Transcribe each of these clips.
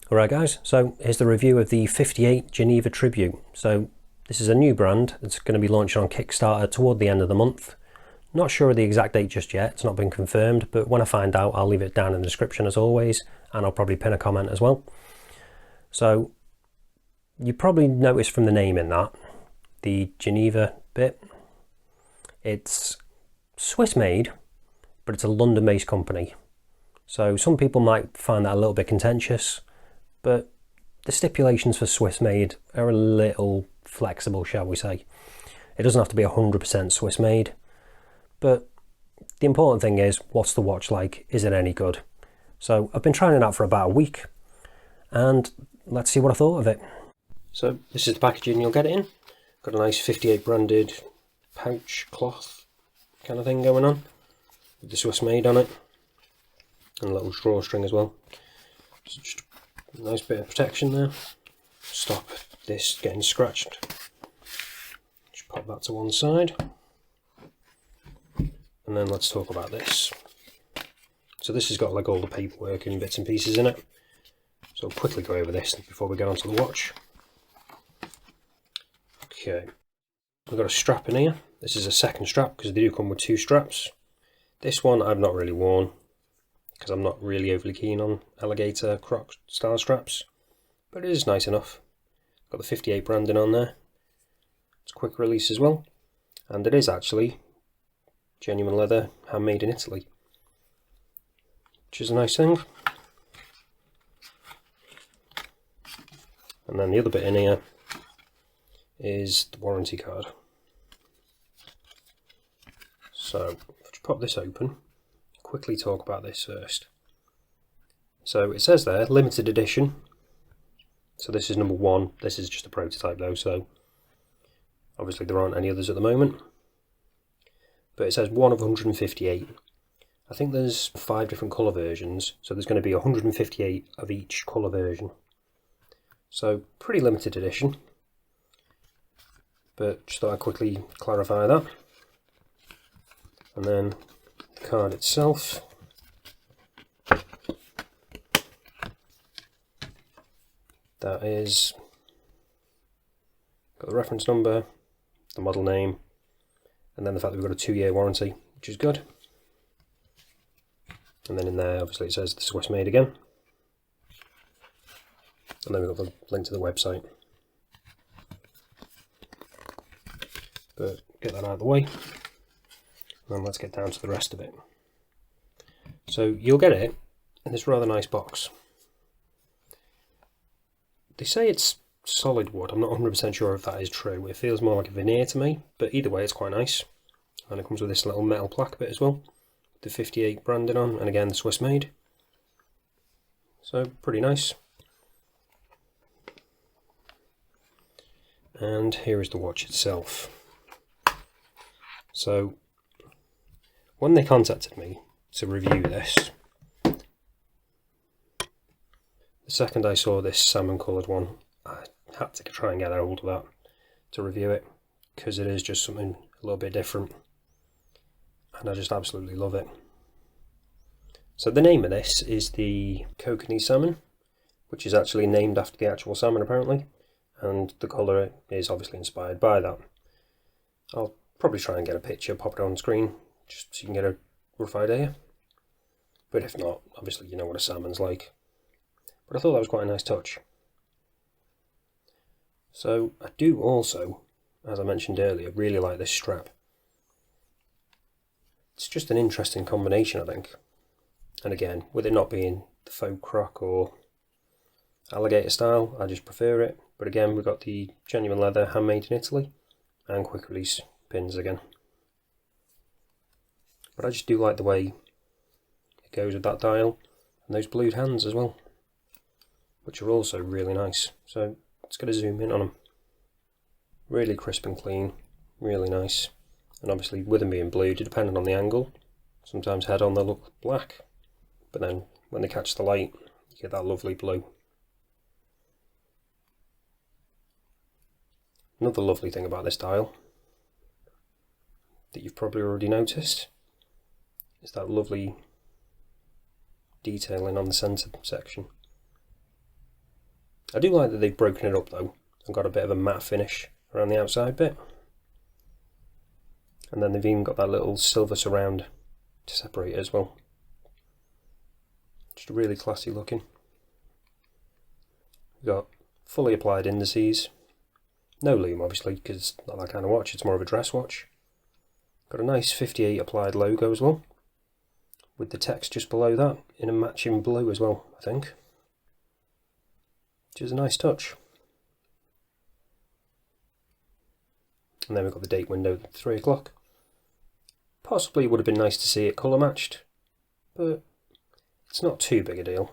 Alright guys, so here's the review of the 58 Geneva Tribute. So this is a new brand that's going to be launching on Kickstarter toward the end of the month. Not sure of the exact date just yet, it's not been confirmed, but when I find out I'll leave it down in the description as always, and I'll probably pin a comment as well. So you probably noticed from the name in that, the Geneva bit, it's Swiss made, but it's a London based company. So some people might find that a little bit contentious, but the stipulations for Swiss made are a little flexible, shall we say. It doesn't have to be 100% Swiss made, but the important thing is, what's the watch like? Is it any good? So I've been trying it out for about a week, and let's see what I thought of it. So this is the packaging you'll get it in. Got a nice 58 branded pouch cloth kind of thing going on, with the Swiss made on it, and a little drawstring as well. So just a nice bit of protection there. Stop this getting scratched. Just pop that to one side. And then let's talk about this. So this has got like all the paperwork and bits and pieces in it. So I'll quickly go over this before we get onto the watch. Okay, we've got a strap in here. This is a second strap because they do come with two straps. This one I've not really worn because I'm not really overly keen on alligator croc style straps, but it is nice enough. Got the 58 branding on there. It's quick release as well, and it is actually genuine leather, handmade in Italy, which is a nice thing. And then the other bit in here is the warranty card. So let's pop this open, quickly talk about this first. So it says there, limited edition. So this is number one. This is just a prototype though, so obviously there aren't any others at the moment. But it says 1 of 158. I think there's 5 different colour versions, so there's going to be 158 of each colour version. So pretty limited edition. But just thought I'd quickly clarify that. And then the card itself. That is got the reference number, the model name, and then the fact that we've got a 2-year warranty, which is good. And then in there, obviously, it says the Swiss made again. And then we've got the link to the website. But get that out of the way. And then let's get down to the rest of it. So you'll get it in this rather nice box. They say it's solid wood. I'm not 100% sure if that is true. It feels more like a veneer to me, but either way it's quite nice. And it comes with this little metal plaque bit as well, the 58 branding on, and again the Swiss made. So pretty nice. And here is the watch itself. So when they contacted me to review this, the second I saw this salmon coloured one, I had to try and get a hold of that to review it, because it is just something a little bit different, and I just absolutely love it. So the name of this is the kokanee salmon, which is actually named after the actual salmon apparently, and the colour is obviously inspired by that. I'll probably try and get a picture, pop it on screen, just so you can get a rough idea, but if not, obviously you know what a salmon's like. But I thought that was quite a nice touch. So I do also, as I mentioned earlier, really like this strap. It's just an interesting combination, I think. And again, with it not being the faux croc or alligator style, I just prefer it. But again, we've got the genuine leather, handmade in Italy, and quick release pins again. But I just do like the way it goes with that dial, and those blued hands as well, which are also really nice. So let's get a zoom in on them. Really crisp and clean, really nice. And obviously with them being blued, depending on the angle, sometimes head on they look black, but then when they catch the light, you get that lovely blue. Another lovely thing about this dial that you've probably already noticed is that lovely detailing on the centre section. I do like that they've broken it up though and got a bit of a matte finish around the outside bit. And then they've even got that little silver surround to separate it as well. Just really classy looking. We've got fully applied indices. No lume obviously, because it's not that kind of watch, it's more of a dress watch. Got a nice 58 applied logo as well, with the text just below that in a matching blue as well, I think. Which is a nice touch. And then we've got the date window at 3 o'clock. Possibly it would have been nice to see it colour matched, but it's not too big a deal.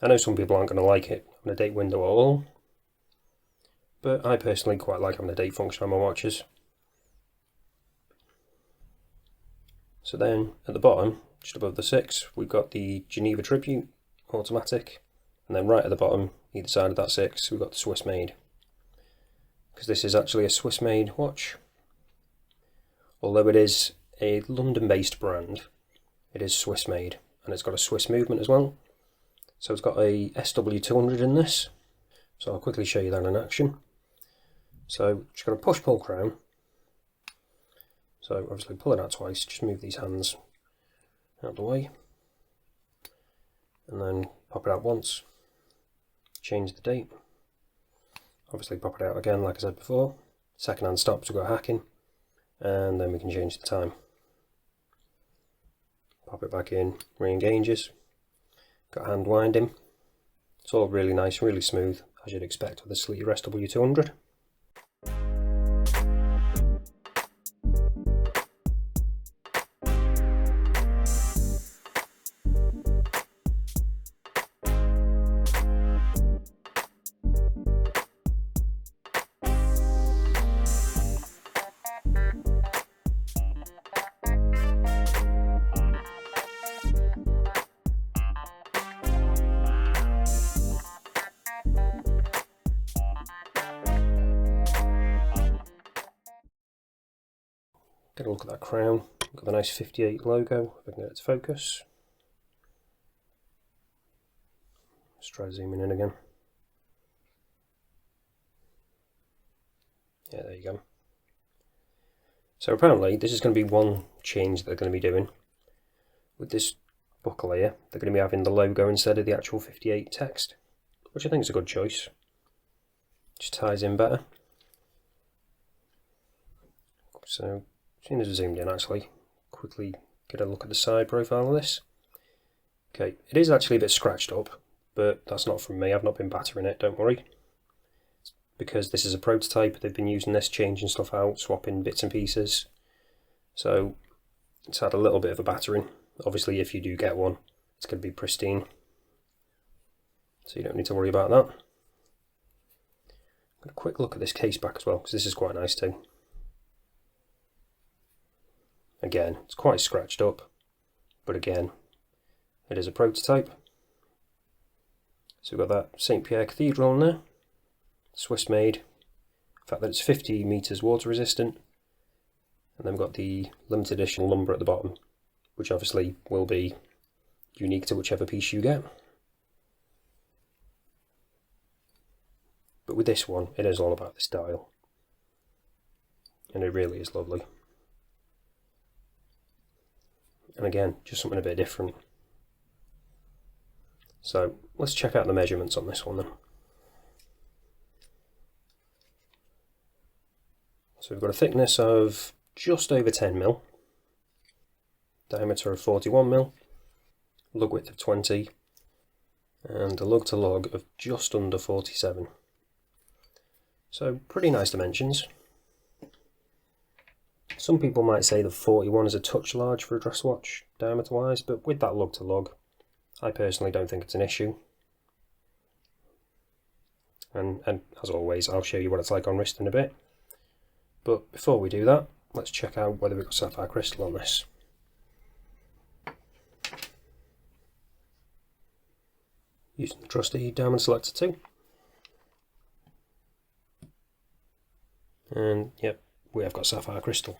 I know some people aren't going to like it on a date window at all, but I personally quite like having a date function on my watches. So then at the bottom, just above the 6, we've got the Geneva Tribute automatic, and then right at the bottom, either side of that 6, we've got the Swiss made. Because this is actually a Swiss made watch. Although it is a London based brand, it is Swiss made, and it's got a Swiss movement as well. So it's got a SW200 in this, so I'll quickly show you that in action. So just got a push pull crown. So obviously pull it out twice, just move these hands out of the way, and then pop it out once, change the date, obviously pop it out again like I said before, second hand stops, we've got hacking, and then we can change the time. Pop it back in, re-engages, got hand winding. It's all really nice, really smooth, as you'd expect with a Sleeter SW200. Get a look at that crown, got the nice 58 logo, if I can get it to focus. Let's try zooming in again. Yeah, there you go. So apparently this is going to be one change that they're going to be doing. With this buckle here, they're going to be having the logo instead of the actual 58 text, which I think is a good choice. Just ties in better. So as soon as I zoomed in, actually, quickly get a look at the side profile of this. Okay, it is actually a bit scratched up, but that's not from me, I've not been battering it, don't worry. It's because this is a prototype, they've been using this, changing stuff out, swapping bits and pieces. So it's had a little bit of a battering. Obviously if you do get one, it's going to be pristine. So you don't need to worry about that. Got a quick look at this case back as well, because this is quite nice too. Again, it's quite scratched up, but again, it is a prototype. So we've got that St. Pierre Cathedral on there, Swiss made, the fact that it's 50 metres water resistant, and then we've got the limited edition lumber at the bottom, which obviously will be unique to whichever piece you get. But with this one, it is all about the style, and it really is lovely. And again, just something a bit different. So let's check out the measurements on this one then. So we've got a thickness of just over 10mm, diameter of 41mm, lug width of 20, and a lug to lug of just under 47. So pretty nice dimensions. Some people might say that 41 is a touch large for a dress watch, diameter wise, but with that lug to lug, I personally don't think it's an issue. And as always, I'll show you what it's like on wrist in a bit. But before we do that, let's check out whether we've got sapphire crystal on this. Using the trusty diamond selector too. And yep, we have got sapphire crystal.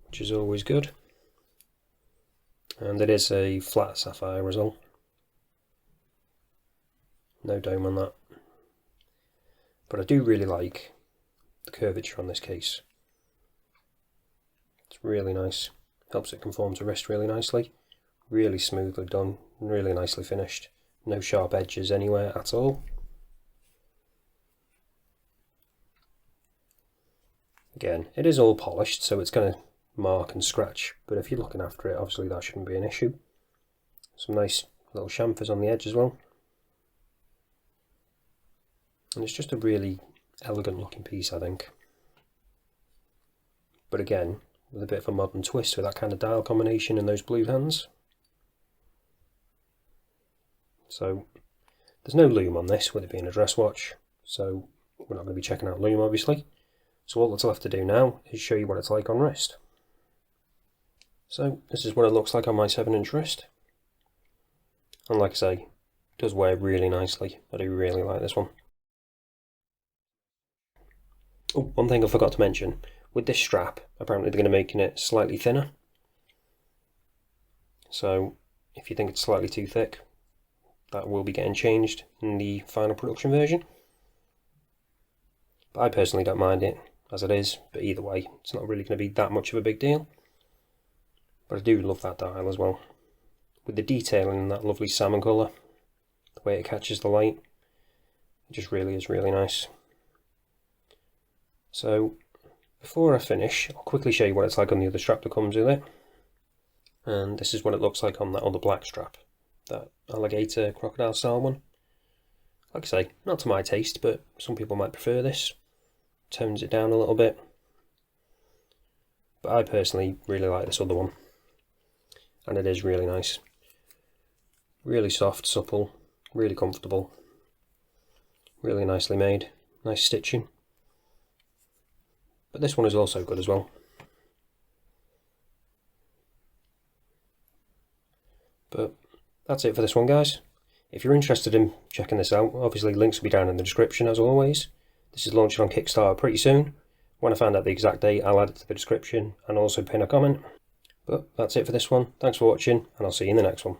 Which is always good. And it is a flat sapphire as well. No dome on that. But I do really like the curvature on this case. It's really nice. Helps it conform to wrist really nicely. Really smoothly done, really nicely finished. No sharp edges anywhere at all. Again, it is all polished, so it's going to mark and scratch, but if you're looking after it, obviously that shouldn't be an issue. Some nice little chamfers on the edge as well. And it's just a really elegant looking piece, I think. But again, with a bit of a modern twist with that kind of dial combination and those blue hands. So there's no loom on this, with it being a dress watch, so we're not going to be checking out loom obviously. So all that's left to do now is show you what it's like on wrist. So this is what it looks like on my 7-inch wrist. And like I say, it does wear really nicely. I do really like this one. Oh, one thing I forgot to mention, with this strap, apparently they're going to be making it slightly thinner. So if you think it's slightly too thick, that will be getting changed in the final production version. But I personally don't mind it as it is, but either way, it's not really going to be that much of a big deal. But I do love that dial as well. With the detailing in that lovely salmon colour, the way it catches the light, it just really is really nice. So before I finish, I'll quickly show you what it's like on the other strap that comes with it. And this is what it looks like on that other black strap, that alligator crocodile style one. Like I say, not to my taste, but some people might prefer this. Tones it down a little bit. But I personally really like this other one. And it is really nice. Really soft, supple, really comfortable. Really nicely made. Nice stitching. But this one is also good as well. But that's it for this one, guys. If you're interested in checking this out, obviously links will be down in the description as always. This is launching on Kickstarter pretty soon. When I find out the exact date, I'll add it to the description and also pin a comment. But that's it for this one. Thanks for watching, and I'll see you in the next one.